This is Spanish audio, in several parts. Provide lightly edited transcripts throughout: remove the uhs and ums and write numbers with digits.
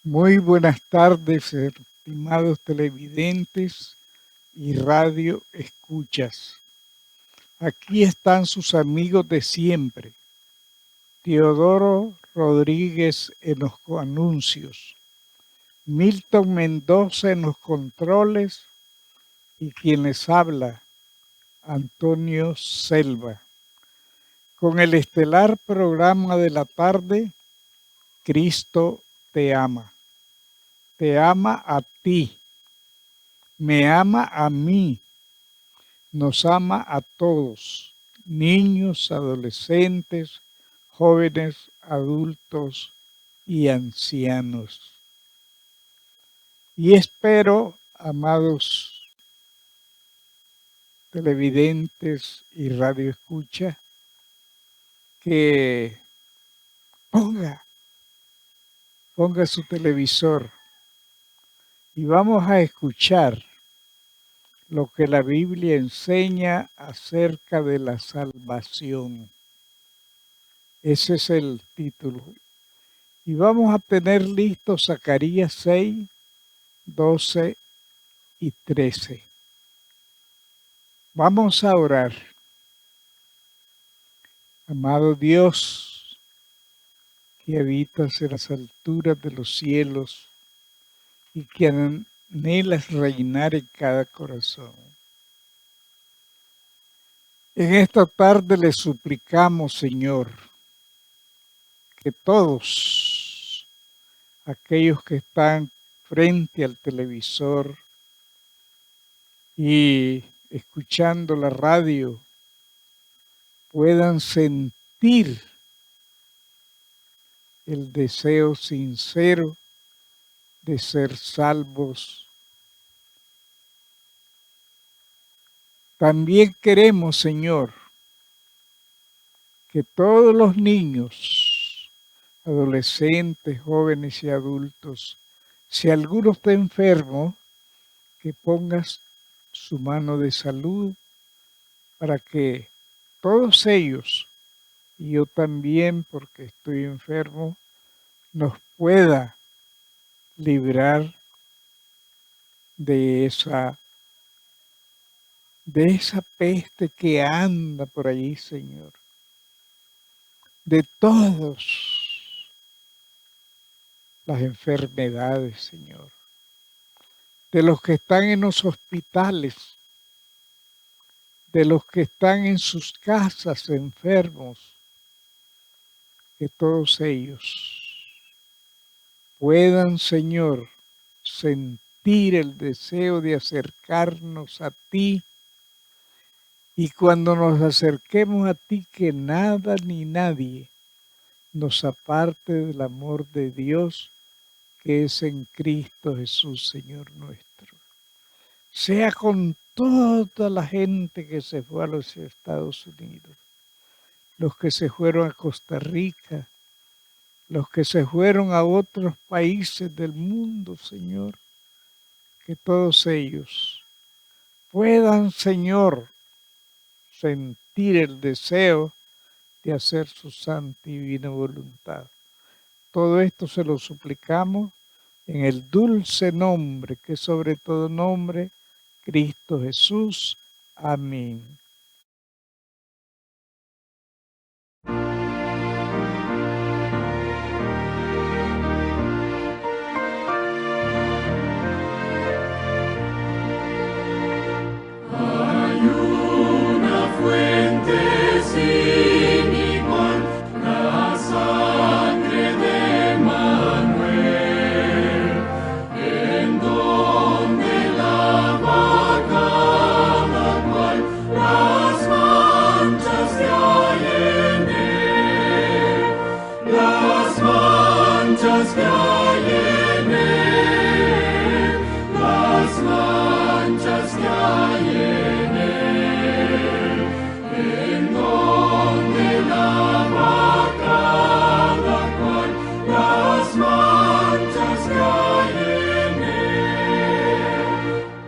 Muy buenas tardes, estimados televidentes y radio escuchas. Aquí están sus amigos de siempre. Teodoro Rodríguez en los anuncios, Milton Mendoza en los controles y quien les habla, Antonio Selva. Con el estelar programa de la tarde, Cristo te ama. Te ama a ti. Me ama a mí. Nos ama a todos, niños, adolescentes, jóvenes, adultos y ancianos. Y espero, amados televidentes y radioescucha, que ponga su televisor y vamos a escuchar lo que la Biblia enseña acerca de la salvación. Ese es el título. Y vamos a tener listo Zacarías 6, 12 y 13. Vamos a orar. Amado Dios, que habitas en las alturas de los cielos y que anhelas reinar en cada corazón. En esta tarde le suplicamos, Señor, que todos aquellos que están frente al televisor y escuchando la radio puedan sentir el deseo sincero de ser salvos. También queremos, Señor, que todos los niños, adolescentes, jóvenes y adultos, si alguno está enfermo, que pongas su mano de salud para que todos ellos, y yo también porque estoy enfermo, nos pueda librar de esa peste que anda por allí, Señor. De todas las enfermedades, Señor. De los que están en los hospitales, de los que están en sus casas enfermos, que todos ellos puedan, Señor, sentir el deseo de acercarnos a ti. Y cuando nos acerquemos a ti, que nada ni nadie nos aparte del amor de Dios que es en Cristo Jesús, Señor nuestro. Sea con toda la gente que se fue a los Estados Unidos, los que se fueron a Costa Rica, los que se fueron a otros países del mundo, Señor, que todos ellos puedan, Señor, sentir el deseo de hacer su santa y divina voluntad. Todo esto se lo suplicamos en el dulce nombre, que sobre todo nombre, Cristo Jesús. Amén. Hay una fuente sin igual, la sangre de Manuel, en donde lava cada cual las manchas que hay en él, las manchas que hay en él, las manchas que hay en él, en donde lava cada cual las manchas que hay en él.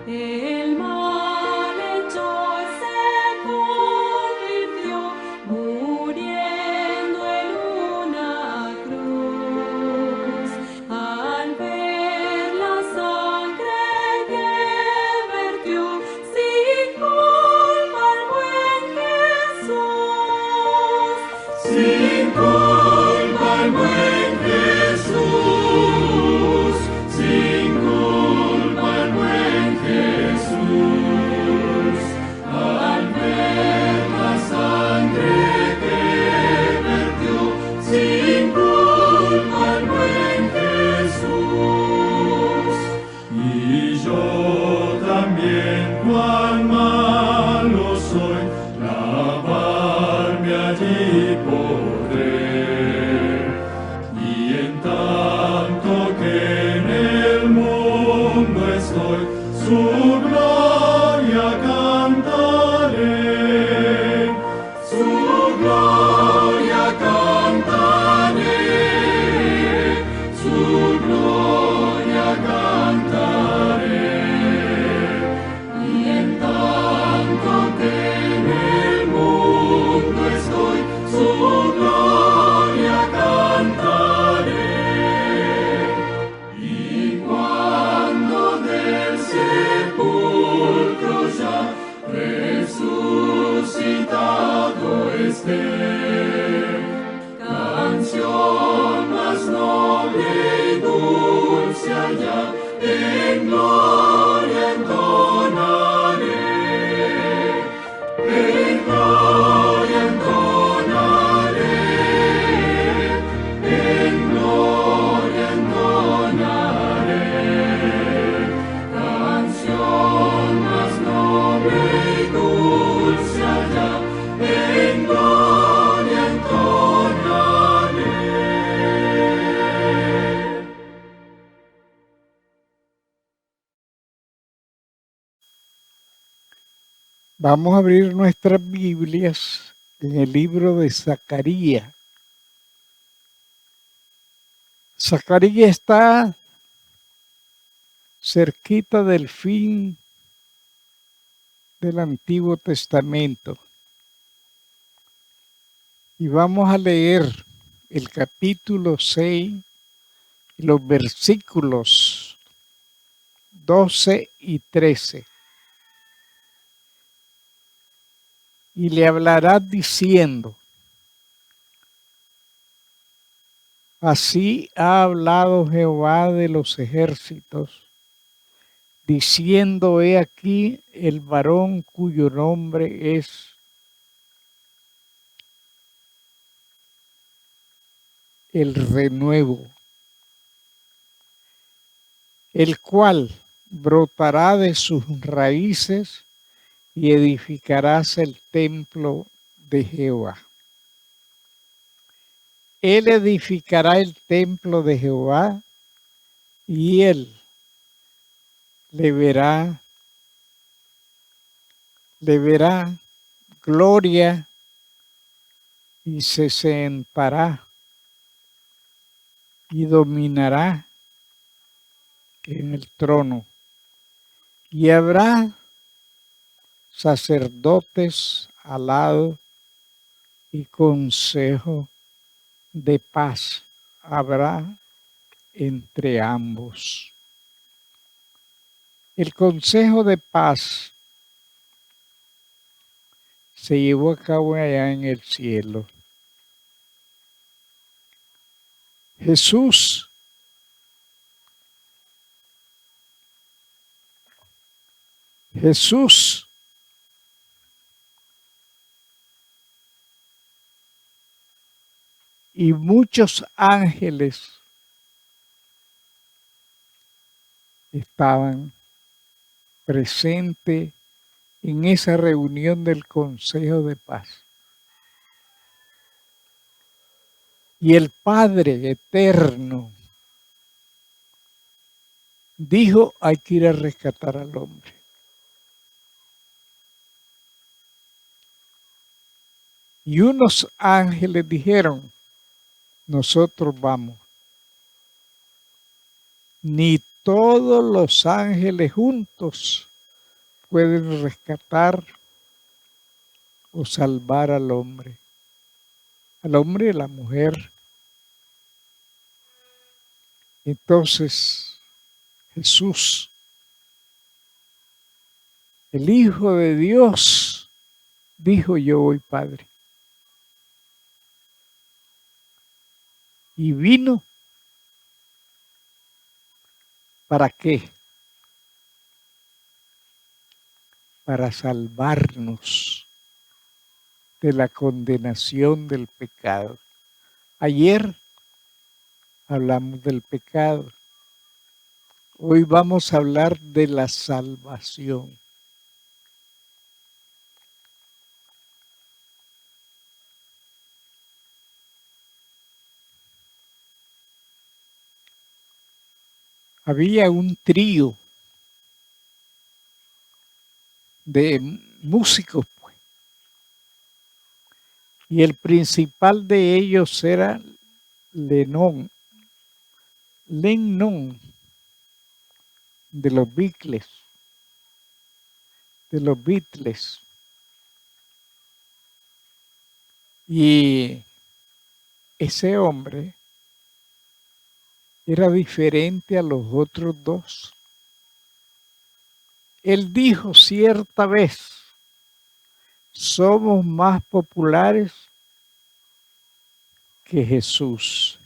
El malhechor se convirtió, muriendo en una cruz, al en tanto que en el mundo estoy, su gloria cantaré, su gloria cantaré, su gloria cantaré. Y en tanto que en el mundo estoy, su gloria cantaré. Y cuando del sepulcro ya resucitado esté, canción más noble y dulce allá en gloria entonaré, en gloria entonaré, en gloria entonaré, canción más noble y dulce allá en gloria entonaré. Vamos a abrir nuestras Biblias en el libro de Zacarías. Zacarías está cerquita del fin del Antiguo Testamento. Y vamos a leer el capítulo 6 y los versículos 12 y 13. Y le hablarás diciendo: así ha hablado Jehová de los ejércitos, diciendo: he aquí el varón cuyo nombre es el renuevo, el cual brotará de sus raíces y edificarás el templo de Jehová. Él edificará el templo de Jehová y él le verá gloria y se sentará y dominará en el trono. Y habrá sacerdotes al lado y consejo de paz habrá entre ambos. El consejo de paz se llevó a cabo allá en el cielo. Jesús y muchos ángeles estaban presentes en esa reunión del Consejo de Paz. Y el Padre Eterno dijo: hay que ir a rescatar al hombre. Y unos ángeles dijeron: nosotros vamos. Ni todos los ángeles juntos pueden rescatar o salvar al hombre y a la mujer. Entonces Jesús, el Hijo de Dios, dijo: yo voy, Padre. Y vino, ¿para qué? Para salvarnos de la condenación del pecado. Ayer hablamos del pecado. Hoy vamos a hablar de la salvación. había un trío de músicos, pues, y el principal de ellos era Lennon, de los Beatles. Y ese hombre era diferente a los otros dos. Él dijo cierta vez, somos más populares que Jesús.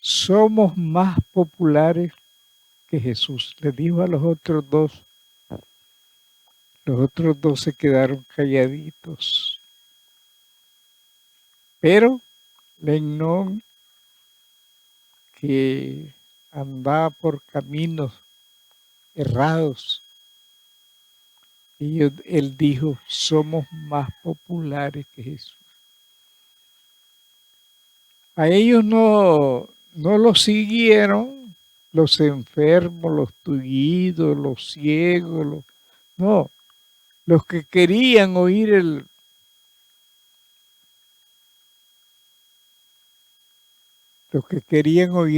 Somos más populares que Jesús. Le dijo a los otros dos. Los otros dos se quedaron calladitos. Pero Lennon, que andaba por caminos errados, él dijo, somos más populares que Jesús. A ellos no los siguieron los enfermos, los tullidos, los ciegos, no, los que querían oír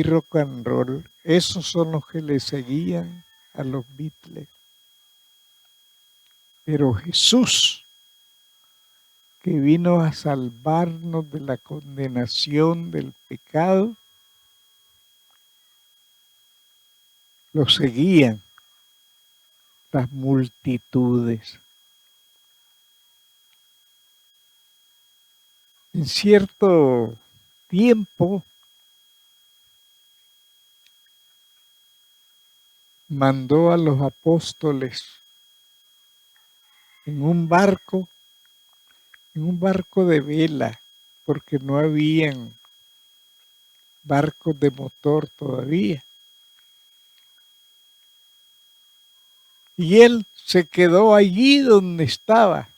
rock and roll, esos son los que le seguían a los Beatles. Pero Jesús, que vino a salvarnos de la condenación del pecado, lo seguían las multitudes. En cierto tiempo mandó a los apóstoles en un barco de vela, porque no habían barcos de motor todavía. Y él se quedó allí donde estaba.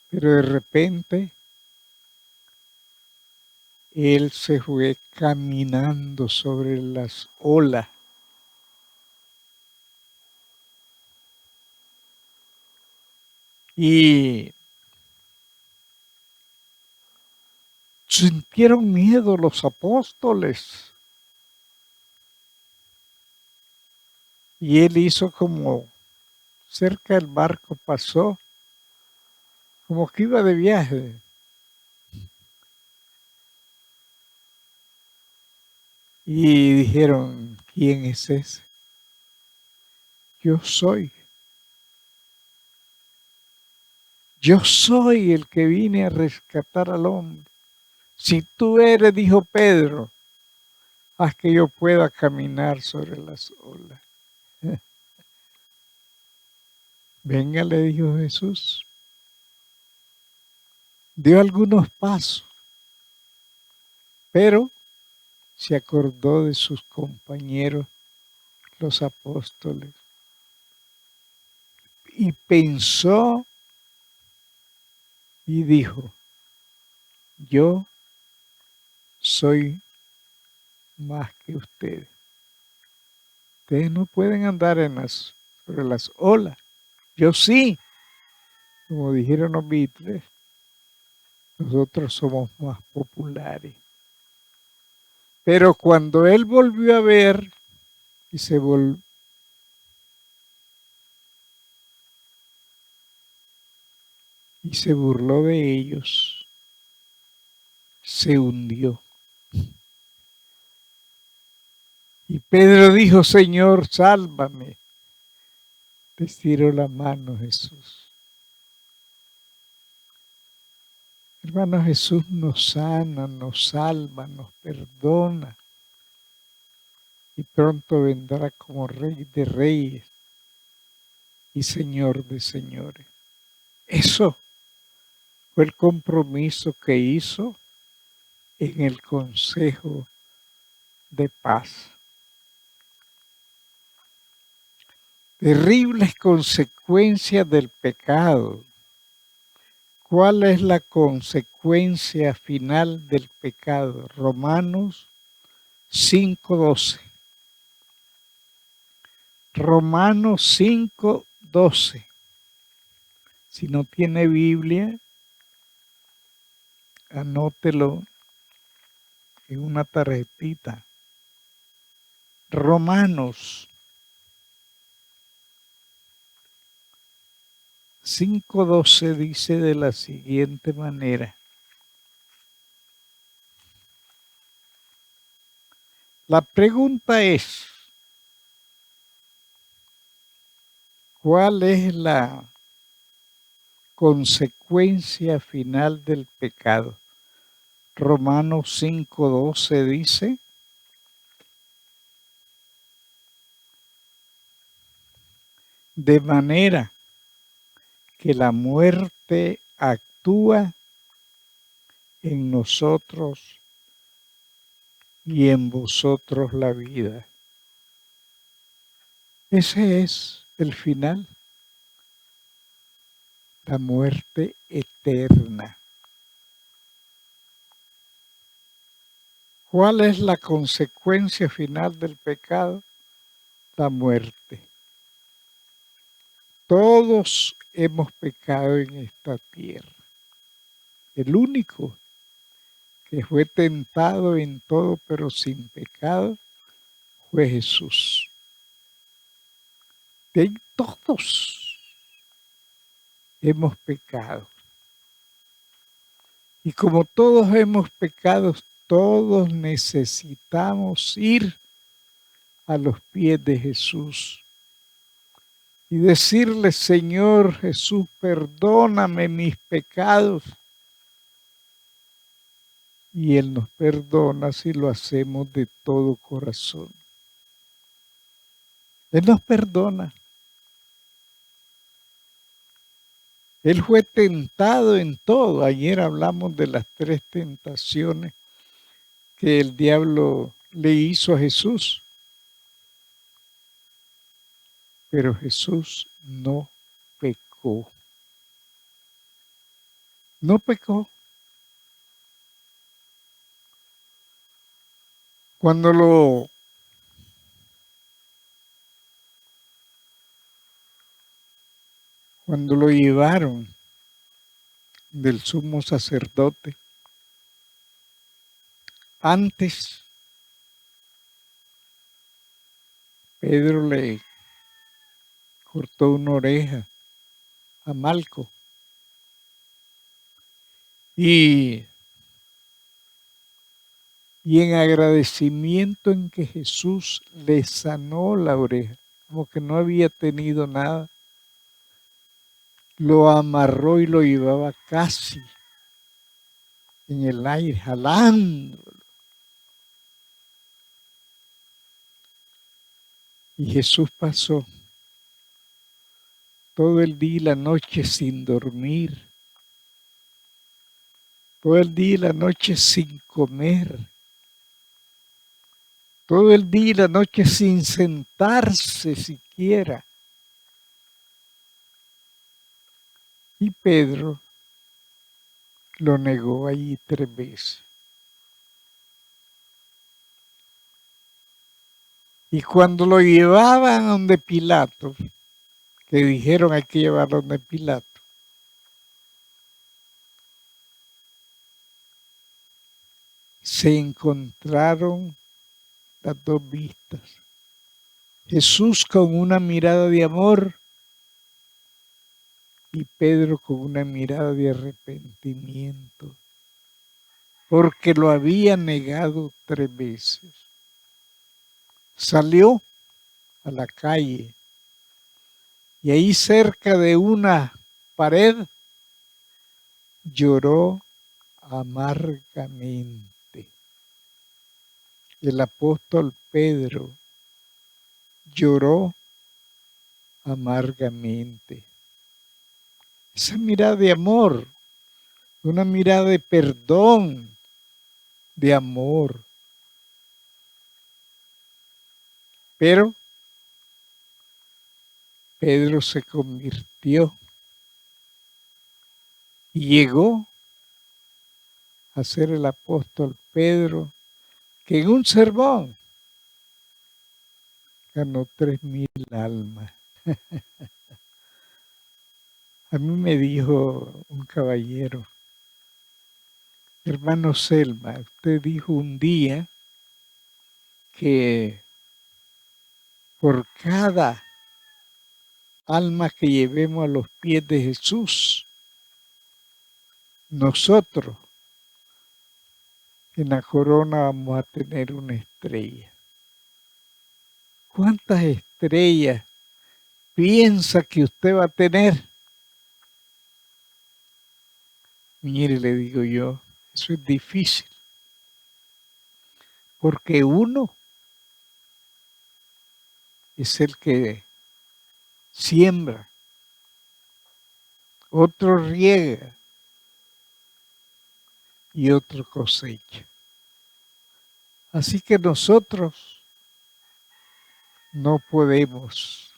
Pero de repente él se fue caminando sobre las olas. Y sintieron miedo los apóstoles. Y él hizo como cerca del barco, pasó como que iba de viaje. Y dijeron, ¿quién es ese? Yo soy. Yo soy el que vine a rescatar al hombre. Si tú eres, dijo Pedro, haz que yo pueda caminar sobre las olas. Venga, le dijo Jesús. Dio algunos pasos, pero se acordó de sus compañeros, los apóstoles, y pensó y dijo, yo soy más que ustedes. Ustedes no pueden andar sobre las olas. Yo sí, como dijeron los Beatles, nosotros somos más populares. Pero cuando él volvió a ver y se burló de ellos, se hundió. Y Pedro dijo, Señor, sálvame. Le estiró la mano Jesús. Hermano, Jesús nos sana, nos salva, nos perdona. Y pronto vendrá como Rey de Reyes y Señor de Señores. Eso fue el compromiso que hizo en el Consejo de Paz. Terribles consecuencias del pecado. ¿Cuál es la consecuencia final del pecado? Romanos 5:12. Romanos 5:12. Si no tiene Biblia, anótelo en una tarjetita. Romanos 5:12 dice de la siguiente manera. La pregunta es, ¿cuál es la consecuencia final del pecado? Romanos 5:12 dice, de manera que la muerte actúa en nosotros y en vosotros la vida. Ese es el final, la muerte eterna. ¿Cuál es la consecuencia final del pecado? La muerte. Todos hemos pecado en esta tierra. El único que fue tentado en todo pero sin pecado fue Jesús. De todos hemos pecado. Y como todos hemos pecado, todos necesitamos ir a los pies de Jesús y decirle, Señor Jesús, perdóname mis pecados. Y Él nos perdona si lo hacemos de todo corazón. Él nos perdona. Él fue tentado en todo. Ayer hablamos de las 3 tentaciones que el diablo le hizo a Jesús. Pero Jesús no pecó. No pecó. Cuando lo llevaron del sumo sacerdote, antes Pedro le cortó una oreja a Malco y en agradecimiento en que Jesús le sanó la oreja, como que no había tenido nada, lo amarró y lo llevaba casi en el aire, jalándolo. Y Jesús pasó todo el día y la noche sin dormir, todo el día y la noche sin comer, todo el día y la noche sin sentarse siquiera. Y Pedro lo negó allí 3 veces. Y cuando lo llevaban a donde Pilato, que dijeron hay que llevarlo a donde Pilato, se encontraron las 2 vistas. Jesús con una mirada de amor y Pedro con una mirada de arrepentimiento, porque lo había negado 3 veces. Salió a la calle y ahí cerca de una pared lloró amargamente. El apóstol Pedro lloró amargamente. Esa mirada de amor, una mirada de perdón, de amor. Pero Pedro se convirtió Y llegó a ser el apóstol Pedro, que en un sermón ganó 3,000 almas. A mí me dijo un caballero, hermano Selma, usted dijo un día que por cada alma que llevemos a los pies de Jesús, nosotros en la corona vamos a tener una estrella. ¿Cuántas estrellas piensa que usted va a tener? Mire, le digo yo, eso es difícil, porque uno es el que siembra, otro riega y otro cosecha. Así que nosotros no podemos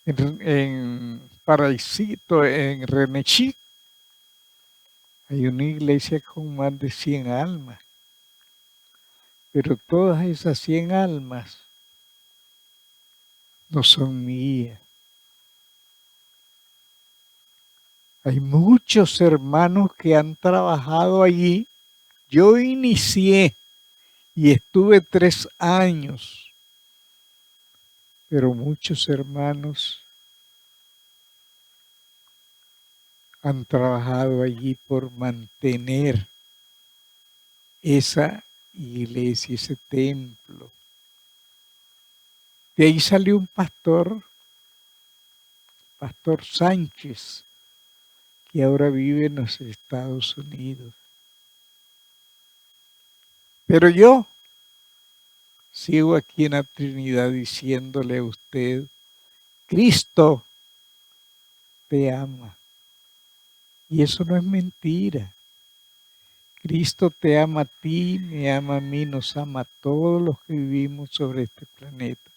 en Paraísito, en Renechic, hay una iglesia con más de 100 almas, pero todas esas 100 almas no son mías. Hay muchos hermanos que han trabajado allí. Yo inicié y estuve 3 años, pero muchos hermanos han trabajado allí por mantener esa iglesia, ese templo. De ahí salió un pastor, Pastor Sánchez, que ahora vive en los Estados Unidos. Pero yo sigo aquí en la Trinidad diciéndole a usted, Cristo te ama. Y eso no es mentira. Cristo te ama a ti, me ama a mí, nos ama a todos los que vivimos sobre este planeta.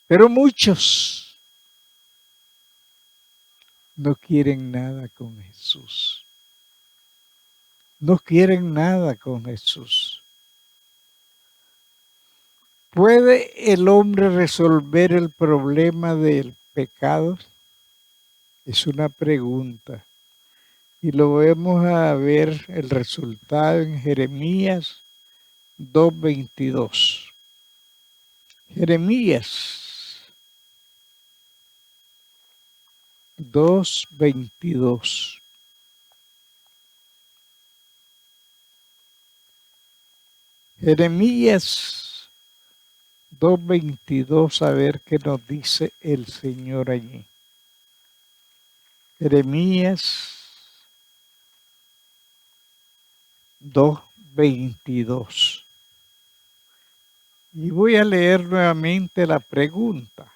Pero muchos no quieren nada con Jesús. No quieren nada con Jesús. ¿Puede el hombre resolver el problema del pecado? Es una pregunta. Y lo vamos a ver el resultado en Jeremías 2:22. Jeremías 2:22. Jeremías 2:22, a ver qué nos dice el Señor allí. Jeremías 2:22. Y voy a leer nuevamente la pregunta.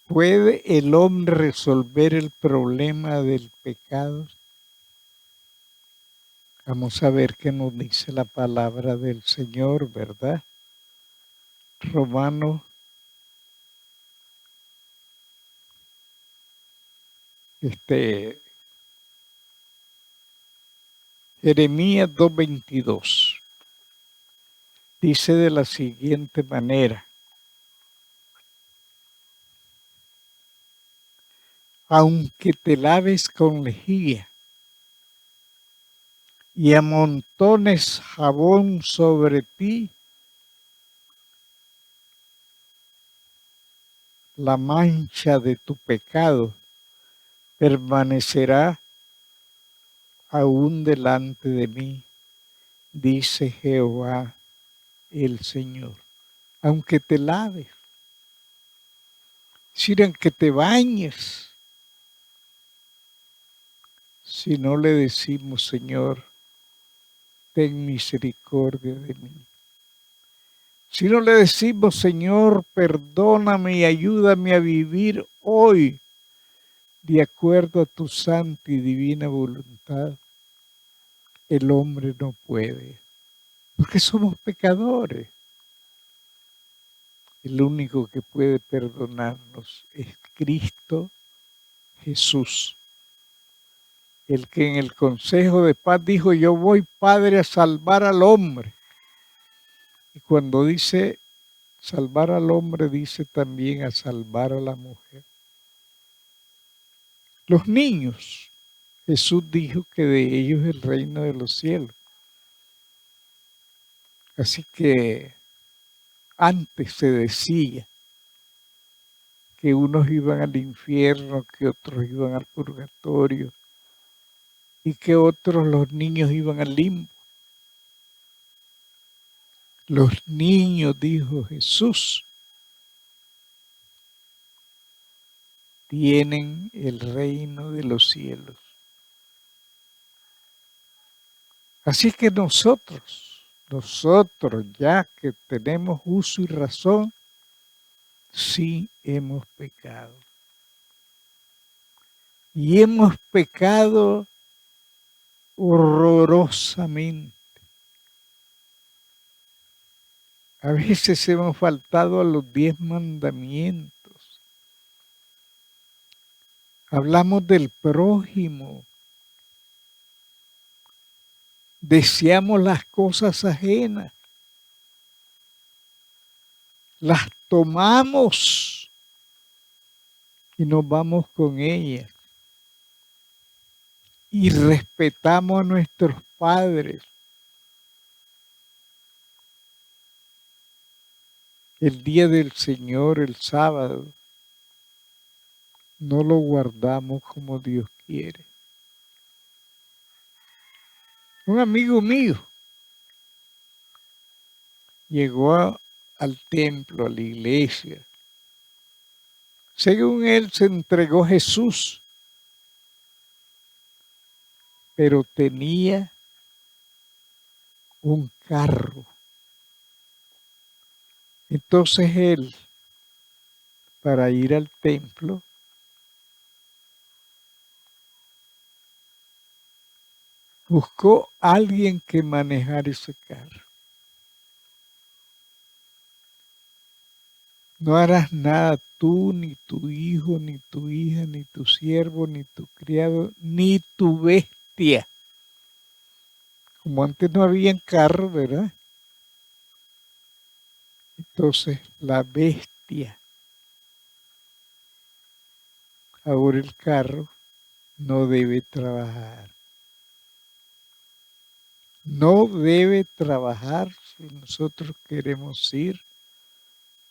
¿Puede el hombre resolver el problema del pecado? Vamos a ver qué nos dice la palabra del Señor, ¿verdad? Romanos, Jeremías 2:22. Dice de la siguiente manera. Aunque te laves con lejía y amontones jabón sobre ti, la mancha de tu pecado permanecerá aún delante de mí, dice Jehová el Señor. Aunque te laves, aunque te bañes, si no le decimos, Señor, ten misericordia de mí. Si no le decimos, Señor, perdóname y ayúdame a vivir hoy de acuerdo a tu santa y divina voluntad, el hombre no puede, porque somos pecadores. El único que puede perdonarnos es Cristo Jesús, el que en el Consejo de Paz dijo: yo voy, Padre, a salvar al hombre. Y cuando dice salvar al hombre, dice también a salvar a la mujer. Los niños, Jesús dijo que de ellos es el reino de los cielos. Así que antes se decía que unos iban al infierno, que otros iban al purgatorio y que otros, los niños, iban al limbo. Los niños, dijo Jesús, tienen el reino de los cielos. Así que nosotros ya que tenemos uso y razón, sí hemos pecado. Y hemos pecado horrorosamente. A veces hemos faltado a los 10 mandamientos. Hablamos del prójimo. Deseamos las cosas ajenas. Las tomamos y nos vamos con ellas. Y respetamos a nuestros padres. El día del Señor, el sábado, no lo guardamos como Dios quiere. Un amigo mío llegó al templo, a la iglesia. Según él, se entregó a Jesús, pero tenía un carro. Entonces él, para ir al templo, buscó a alguien que manejara ese carro. No harás nada tú, ni tu hijo, ni tu hija, ni tu siervo, ni tu criado, ni tu bestia. Como antes no había carro, ¿verdad? Entonces la bestia, ahora el carro, no debe trabajar. No debe trabajar si nosotros queremos ir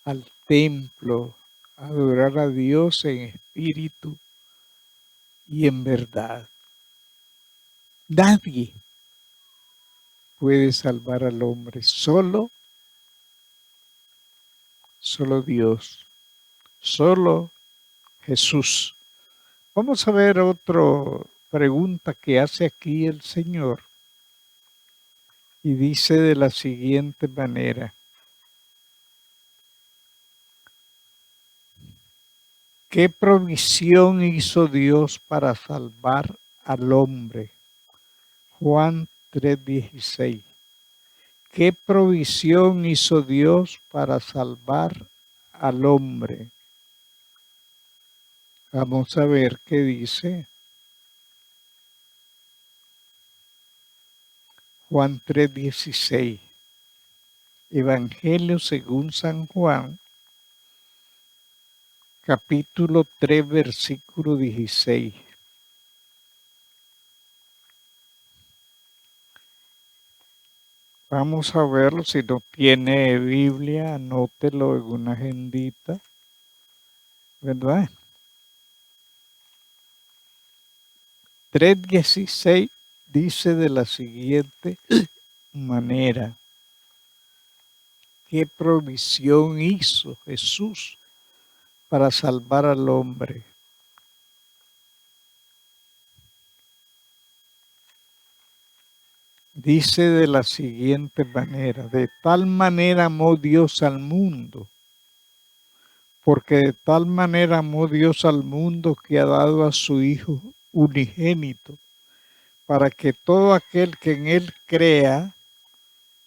al templo, a adorar a Dios en espíritu y en verdad. Nadie puede salvar al hombre, solo Dios, solo Jesús. Vamos a ver otra pregunta que hace aquí el Señor. Y dice de la siguiente manera: ¿qué provisión hizo Dios para salvar al hombre? Juan 3:16. ¿Qué provisión hizo Dios para salvar al hombre? Vamos a ver qué dice. Juan 3:16. Evangelio según San Juan, capítulo 3, versículo 16. Vamos a verlo. Si no tiene Biblia, anótelo en una agendita, ¿verdad? 3:16 dice de la siguiente manera: ¿qué provisión hizo Jesús para salvar al hombre? Dice de la siguiente manera: de tal manera amó Dios al mundo, porque de tal manera amó Dios al mundo que ha dado a su Hijo unigénito, para que todo aquel que en Él crea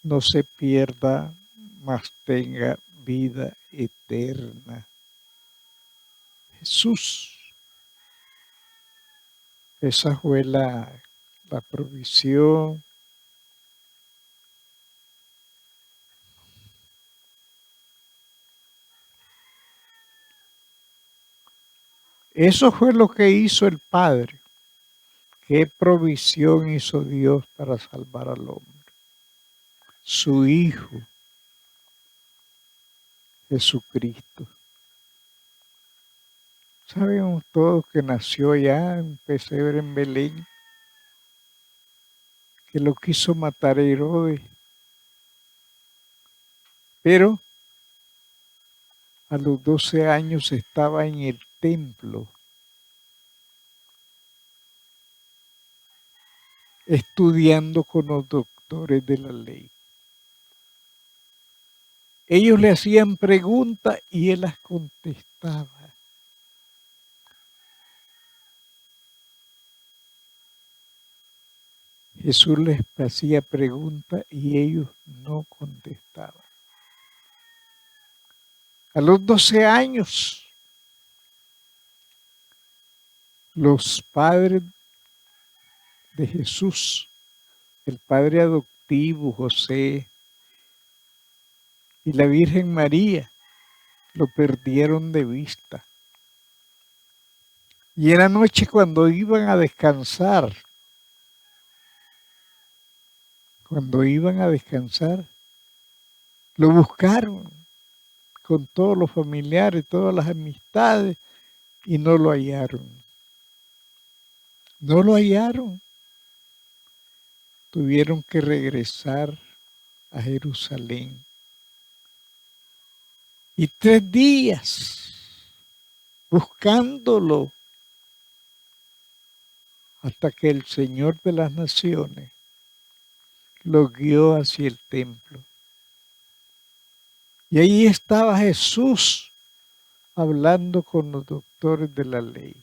no se pierda, mas tenga vida eterna. Jesús. Esa fue la provisión. Eso fue lo que hizo el Padre. ¿Qué provisión hizo Dios para salvar al hombre? Su Hijo, Jesucristo. Sabemos todos que nació ya en un pesebre en Belén, que lo quiso matar a Herodes. Pero a los 12 años estaba en el templo, estudiando con los doctores de la ley. Ellos le hacían preguntas y él las contestaba. Jesús les hacía preguntas y ellos no contestaban. A los 12 años, los padres de Jesús, el padre adoptivo José y la Virgen María, lo perdieron de vista. Y en la noche cuando iban a descansar, lo buscaron con todos los familiares, todas las amistades, y no lo hallaron. No lo hallaron. Tuvieron que regresar a Jerusalén. Y 3 días buscándolo hasta que el Señor de las Naciones lo guió hacia el templo. Y ahí estaba Jesús hablando con los doctores de la ley.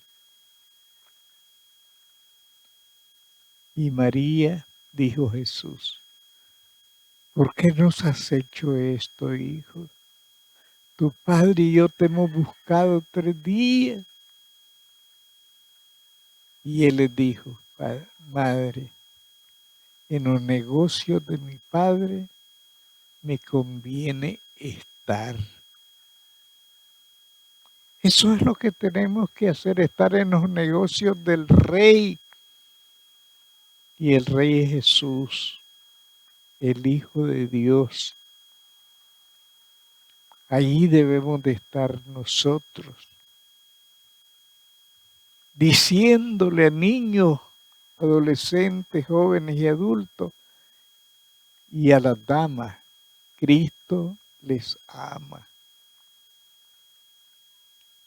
Y María, dijo Jesús, ¿por qué nos has hecho esto, hijo? Tu padre y yo te hemos buscado 3 días. Y él les dijo, madre, en los negocios de mi padre me conviene estar. Eso es lo que tenemos que hacer, estar en los negocios del Rey. Y el Rey es Jesús, el Hijo de Dios. Allí debemos de estar nosotros, diciéndole a niños, adolescentes, jóvenes y adultos, y a las damas, Cristo les ama.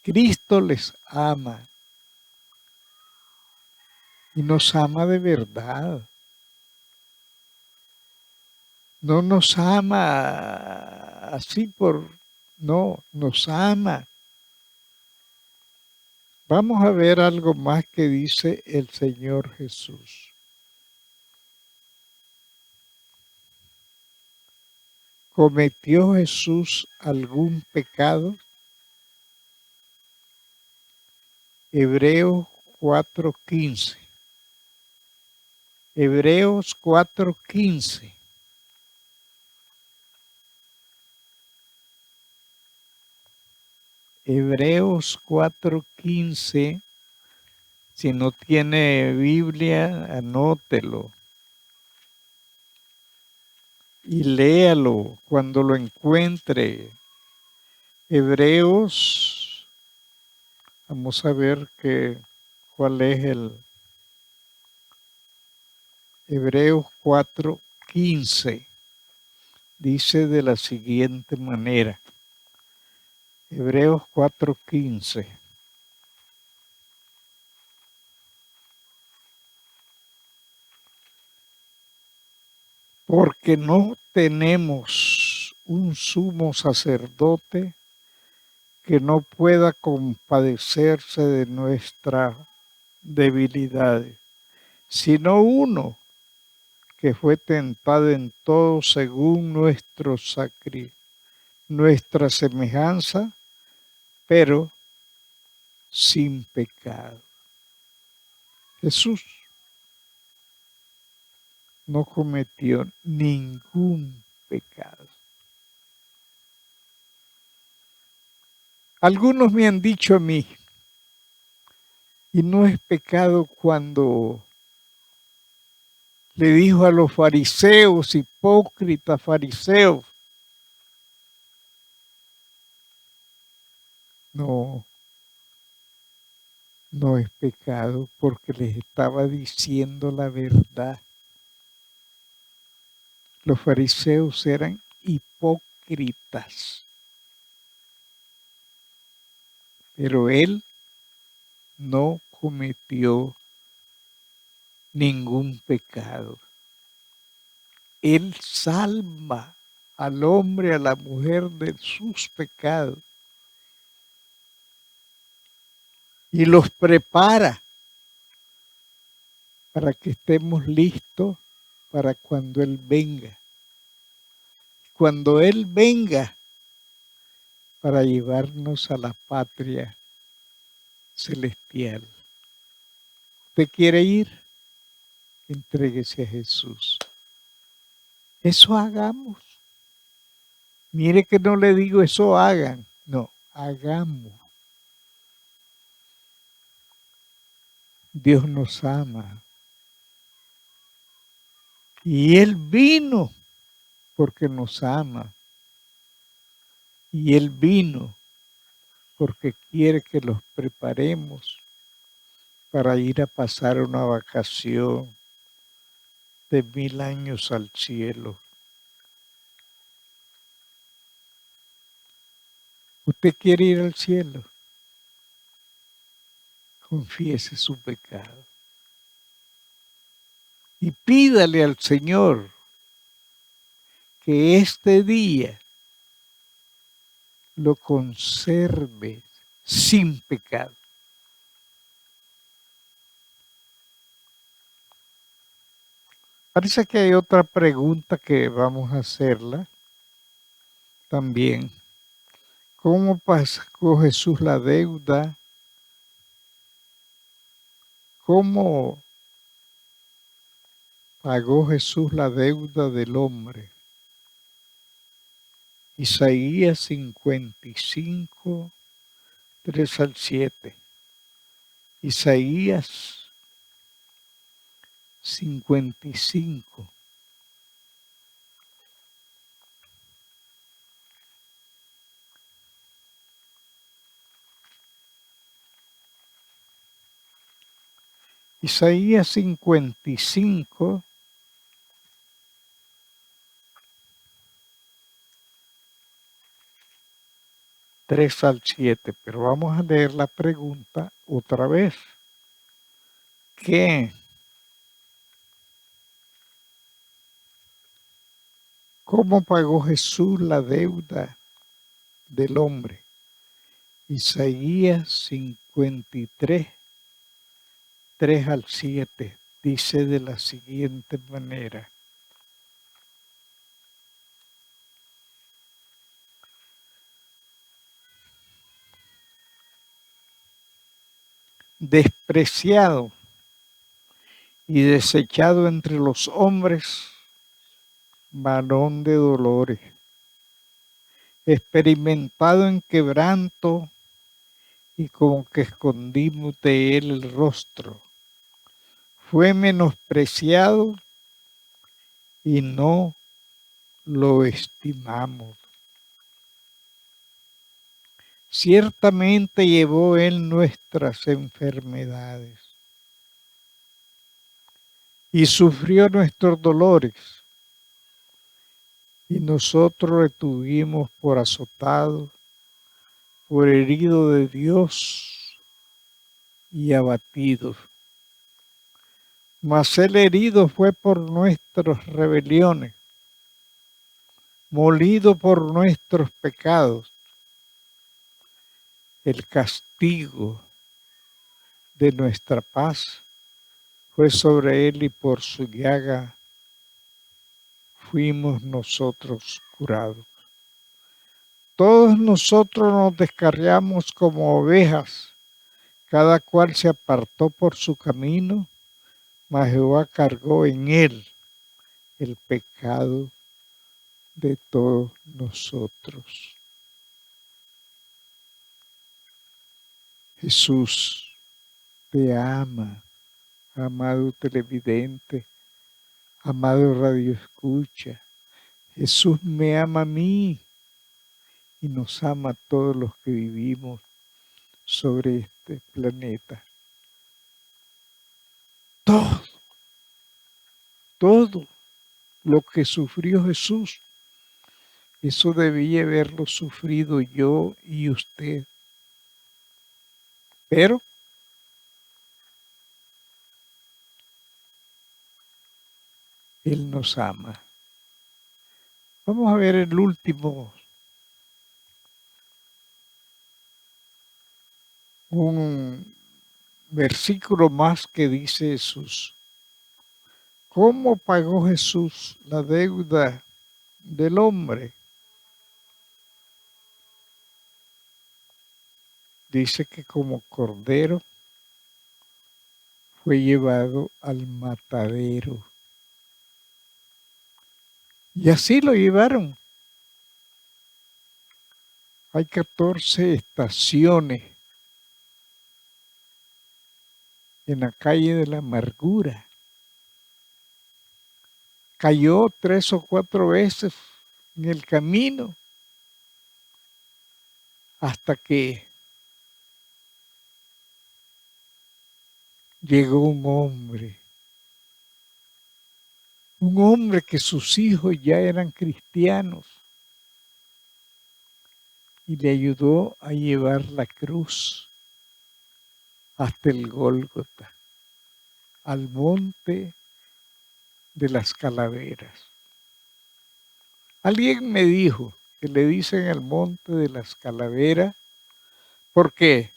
Cristo les ama. Y nos ama de verdad. No nos ama así no, nos ama. Vamos a ver algo más que dice el Señor Jesús. ¿Cometió Jesús algún pecado? Hebreos 4:15. Hebreos 4:15. Hebreos 4:15. Si no tiene Biblia, anótelo. Y léalo cuando lo encuentre. Hebreos, vamos a ver cuál es el Hebreos 4:15. Dice de la siguiente manera. Hebreos 4:15. Porque no tenemos un sumo sacerdote que no pueda compadecerse de nuestras debilidades, sino uno que fue tentado en todo según nuestra semejanza, pero sin pecado. Jesús no cometió ningún pecado. Algunos me han dicho a mí, y no es pecado cuando le dijo a los fariseos, hipócritas fariseos, no, no es pecado porque les estaba diciendo la verdad. Los fariseos eran hipócritas, pero él no cometió ningún pecado. Él salva al hombre, a la mujer de sus pecados y los prepara para que estemos listos para cuando Él venga. Cuando Él venga para llevarnos a la patria celestial. ¿Usted quiere ir? Entréguese a Jesús. Eso hagamos. Mire que no le digo eso hagan, no, hagamos. Dios nos ama. Y Él vino porque nos ama. Y Él vino porque quiere que los preparemos para ir a pasar una vacación de 1000 años al cielo. ¿Usted quiere ir al cielo? Confiese su pecado. Y pídale al Señor que este día lo conserve sin pecado. Parece que hay otra pregunta que vamos a hacerla también. ¿Cómo pagó Jesús la deuda? ¿Cómo pagó Jesús la deuda del hombre? Isaías 55, 3 al 7. Isaías 55. Isaías 55, 3 al 7, pero vamos a leer la pregunta otra vez. ¿Cómo pagó Jesús la deuda del hombre? Isaías 53, 3 al 7, dice de la siguiente manera. Despreciado y desechado entre los hombres, varón de dolores, experimentado en quebranto y como que escondimos de él el rostro. Fue menospreciado y no lo estimamos. Ciertamente llevó él nuestras enfermedades y sufrió nuestros dolores, y nosotros le tuvimos por azotado, por herido de Dios y abatido. Mas el herido fue por nuestras rebeliones, molido por nuestros pecados. El castigo de nuestra paz fue sobre él y por su llaga fuimos nosotros curados. Todos nosotros nos descarriamos como ovejas, cada cual se apartó por su camino, mas Jehová cargó en él el pecado de todos nosotros. Jesús te ama, amado televidente, amado radioescucha. Jesús me ama a mí y nos ama a todos los que vivimos sobre este planeta. Todo lo que sufrió Jesús, eso debía haberlo sufrido yo y usted. Pero Él nos ama. Vamos a ver el último, un versículo más que dice Jesús. ¿Cómo pagó Jesús la deuda del hombre? Dice que como cordero fue llevado al matadero. Y así lo llevaron. Hay 14 estaciones en la calle de la amargura. Cayó 3 o 4 veces en el camino hasta que llegó un hombre que sus hijos ya eran cristianos y le ayudó a llevar la cruz hasta el Gólgota, al monte de las calaveras. Alguien me dijo que le dicen el monte de las calaveras porque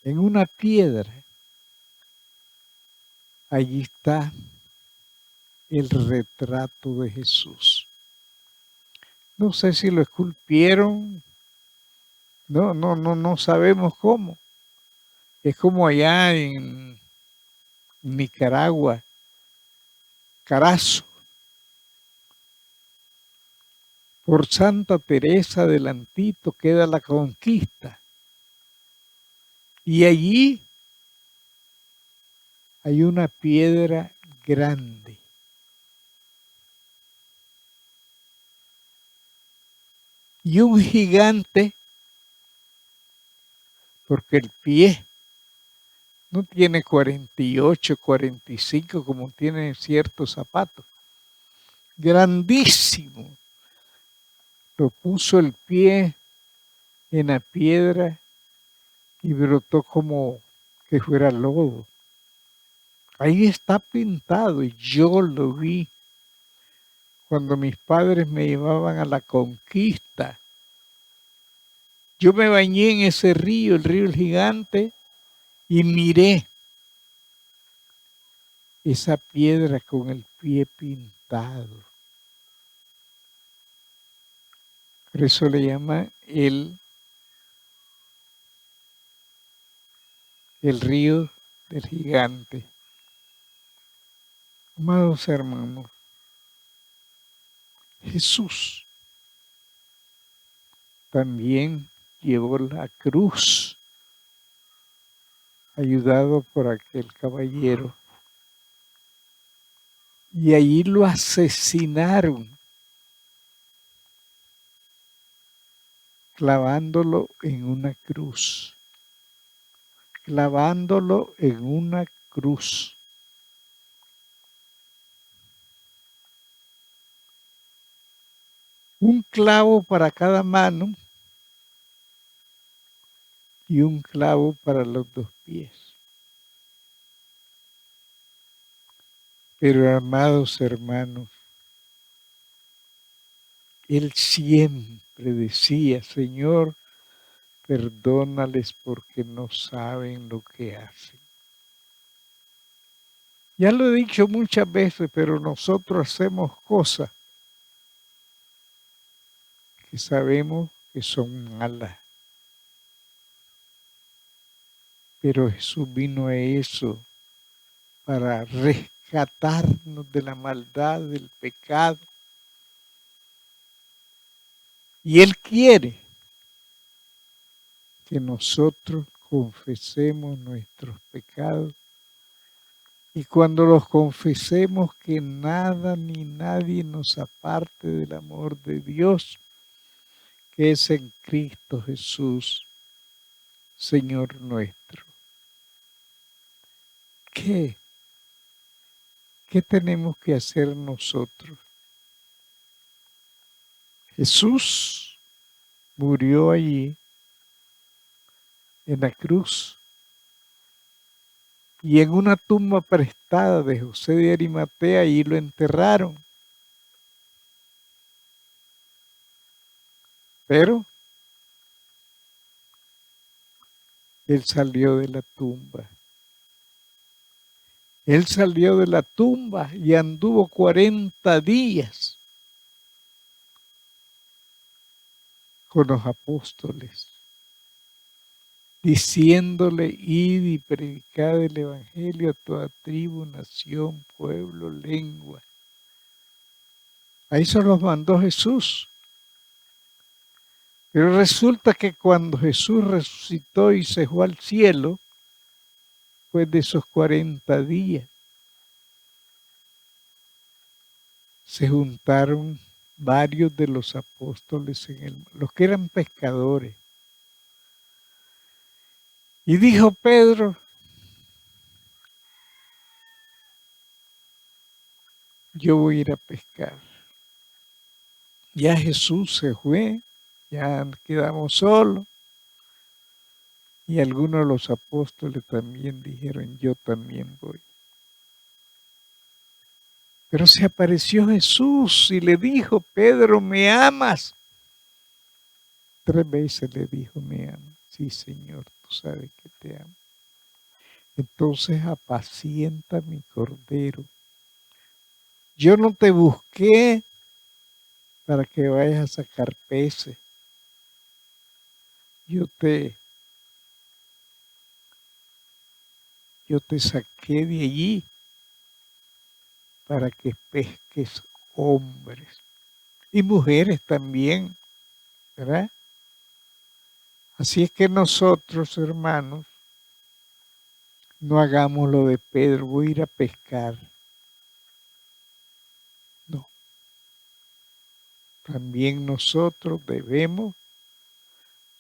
en una piedra allí está el retrato de Jesús. No sé si lo esculpieron, no sabemos cómo. Es como allá en Nicaragua, Carazo, por Santa Teresa del Antito queda la Conquista. Y allí hay una piedra grande. Y un gigante, porque el pie no tiene 48, 45 como tienen ciertos zapatos. Grandísimo. Lo puso el pie en la piedra y brotó como que fuera lodo. Ahí está pintado y yo lo vi cuando mis padres me llevaban a la Conquista. Yo me bañé en ese río, el río El Gigante, y miré esa piedra con el pie pintado. Por eso le llama el río del Gigante. Amados hermanos, Jesús también llevó la cruz, ayudado por aquel caballero. Y allí lo asesinaron, clavándolo en una cruz. Clavándolo en una cruz. Un clavo para cada mano y un clavo para los 2 pies. Pero amados hermanos, Él siempre decía, Señor, perdónales porque no saben lo que hacen. Ya lo he dicho muchas veces, pero nosotros hacemos cosas que sabemos que son malas. Pero Jesús vino a eso, para rescatarnos de la maldad, del pecado. Y Él quiere que nosotros confesemos nuestros pecados. Y cuando los confesemos, que nada ni nadie nos aparte del amor de Dios, que es en Cristo Jesús, Señor nuestro. ¿Qué tenemos que hacer nosotros? Jesús murió allí, en la cruz, y en una tumba prestada de José de Arimatea, allí lo enterraron. Pero Él salió de la tumba. Él salió de la tumba y anduvo 40 días con los apóstoles, diciéndole: id y predicad el evangelio a toda tribu, nación, pueblo, lengua. Ahí se los mandó Jesús. Pero resulta que cuando Jesús resucitó y se fue al cielo, después de esos 40 días, se juntaron varios de los apóstoles, los que eran pescadores. Y dijo Pedro: yo voy a ir a pescar. Ya Jesús se fue, ya quedamos solos. Y algunos de los apóstoles también dijeron: yo también voy. Pero se apareció Jesús y le dijo: Pedro, ¿me amas? 3 veces le dijo: me amas. Sí, Señor, tú sabes que te amo. Entonces apacienta mi cordero. Yo no te busqué para que vayas a sacar peces. Yo te saqué de allí para que pesques hombres y mujeres también, ¿verdad? Así es que nosotros, hermanos, no hagamos lo de Pedro: voy a ir a pescar. No. También nosotros debemos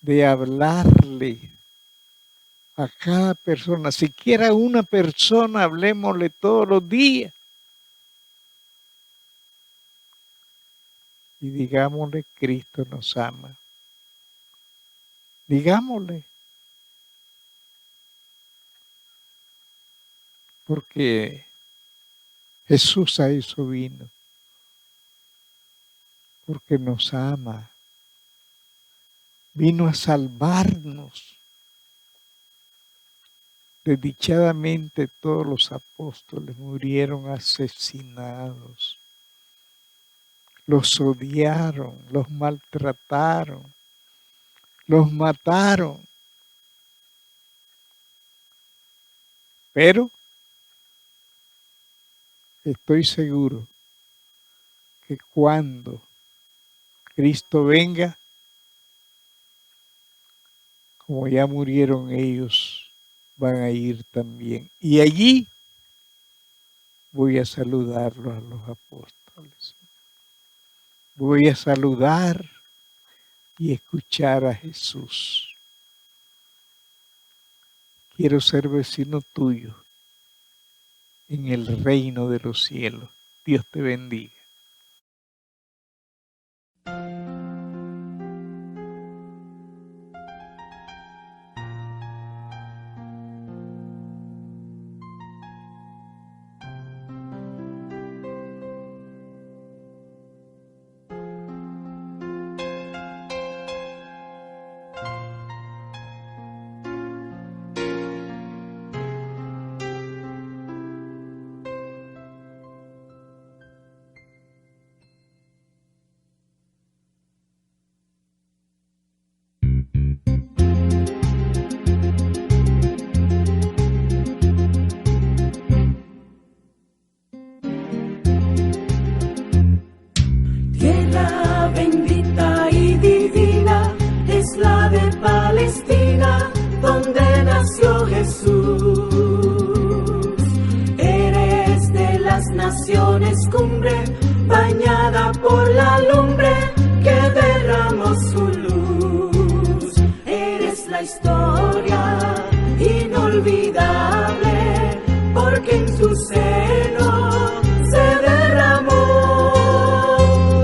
de hablarle a cada persona, siquiera una persona, hablemosle todos los días. Y digámosle: Cristo nos ama. Digámosle. Porque Jesús a eso vino. Porque nos ama. Vino a salvarnos. Desdichadamente todos los apóstoles murieron asesinados. Los odiaron, los maltrataron, los mataron. Pero estoy seguro que cuando Cristo venga, como ya murieron ellos, van a ir también. Y allí voy a saludarlos a los apóstoles. Voy a saludar y escuchar a Jesús. Quiero ser vecino tuyo en el reino de los cielos. Dios te bendiga. nació Jesús. Eres de las naciones cumbre, bañada por la lumbre que derramó su luz. Eres la historia inolvidable, porque en tu seno se derramó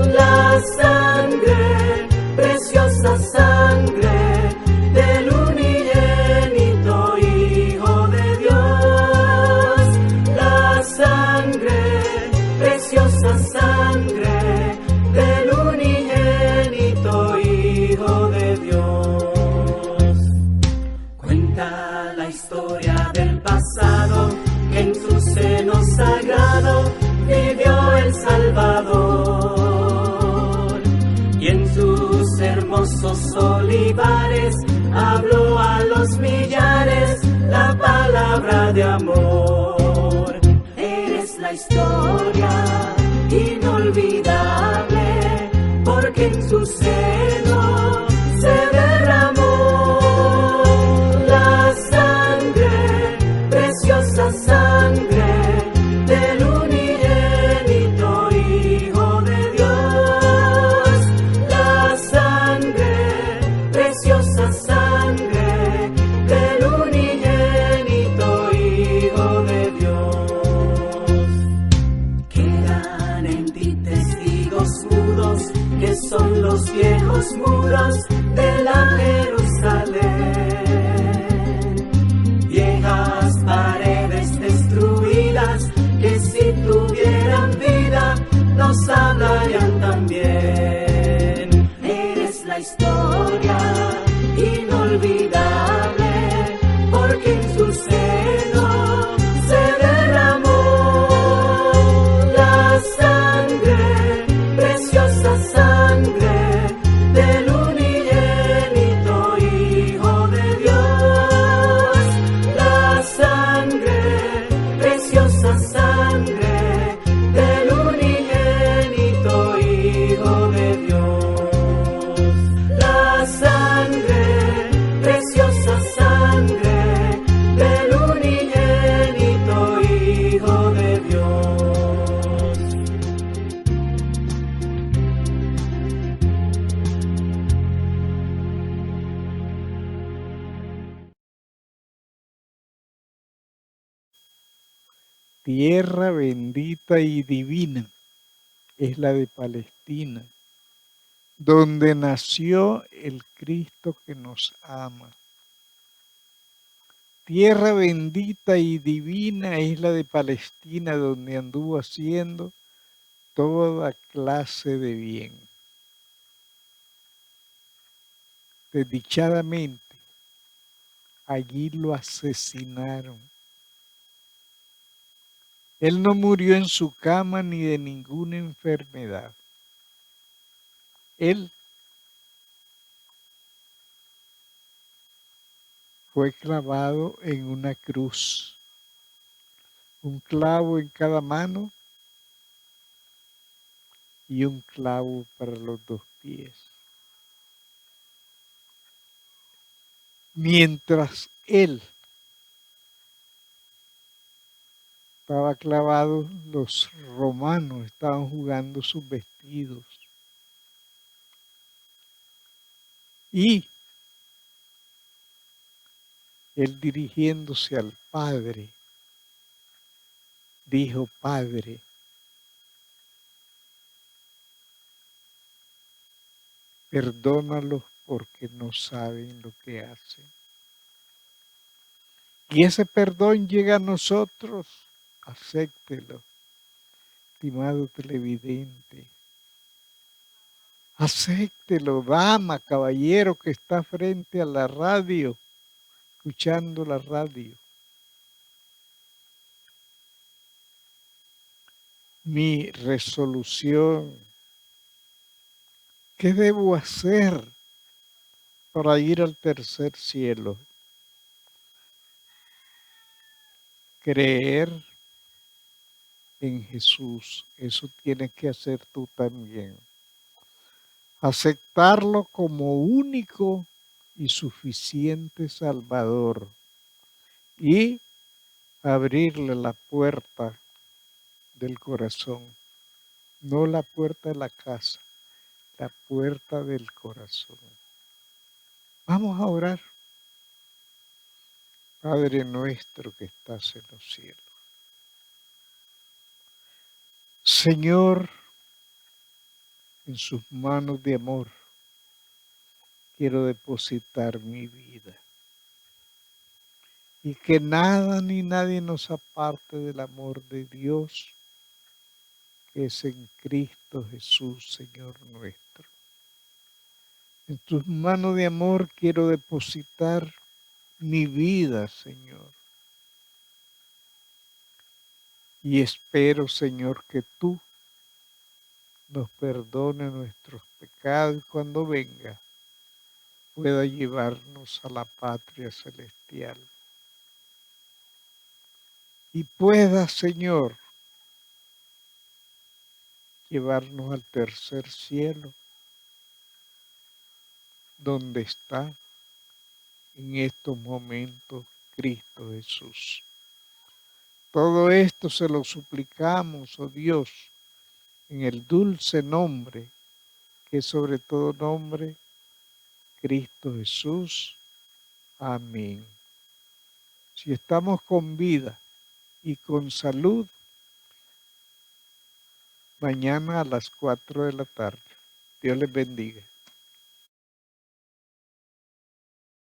la sangre, preciosa sangre del unigénito Hijo de Dios. La sangre, preciosa sangre del unigénito Hijo de Dios. Cuenta la historia del pasado, que en su seno sagrado vivió el Salvador, y en sus hermosos olivares habló a los millares la palabra de amor. Eres la historia inolvidable, porque en su seno se derramó la sangre, preciosa sangre del unigénito Hijo de Dios. La sangre, preciosa sangre del unigénito Hijo de Dios. Quedan en ti testigos mudos, que son los viejos muros de la Jerusalén. Viejas paredes destruidas, que si tuvieran vida nos hablarían también. Eres la historia inolvidable, porque en su seno se derramó la sangre, preciosa sangre del unigénito Hijo de Dios. La sangre, preciosa sangre del unigénito Hijo de Dios. La sangre, preciosa sangre del unigénito Hijo de Dios. Tierra bendita y divina es la de Palestina, donde nació el Cristo que nos ama. Tierra bendita y divina es la de Palestina, donde anduvo haciendo toda clase de bien. Desdichadamente, allí lo asesinaron. Él no murió en su cama ni de ninguna enfermedad. Él fue clavado en una cruz, un clavo en cada mano y un clavo para los dos pies. Mientras él estaba clavado, los romanos estaban jugando sus vestidos. Y él, dirigiéndose al Padre, dijo: Padre, perdónalos porque no saben lo que hacen. Y ese perdón llega a nosotros. Acéptelo, estimado televidente. Acéptelo, dama, caballero que está frente a la radio, escuchando la radio. Mi resolución: ¿qué debo hacer para ir al tercer cielo? Creer en Jesús. Eso tienes que hacer tú también. Aceptarlo como único y suficiente Salvador. y abrirle la puerta del corazón, no la puerta de la casa, la puerta del corazón. Vamos a orar. Padre nuestro que estás en los cielos. Señor, en sus manos de amor quiero depositar mi vida. Y que nada ni nadie nos aparte del amor de Dios que es en Cristo Jesús, Señor nuestro. En tus manos de amor quiero depositar mi vida, Señor. Y espero, Señor, que tú nos perdone nuestros pecados y cuando venga pueda llevarnos a la patria celestial. Y pueda, Señor, llevarnos al tercer cielo, donde está en estos momentos Cristo Jesús. Todo esto se lo suplicamos, oh Dios, en el dulce nombre, que es sobre todo nombre, Cristo Jesús. Amén. Si estamos con vida y con salud, mañana a las 4 de la tarde. Dios les bendiga.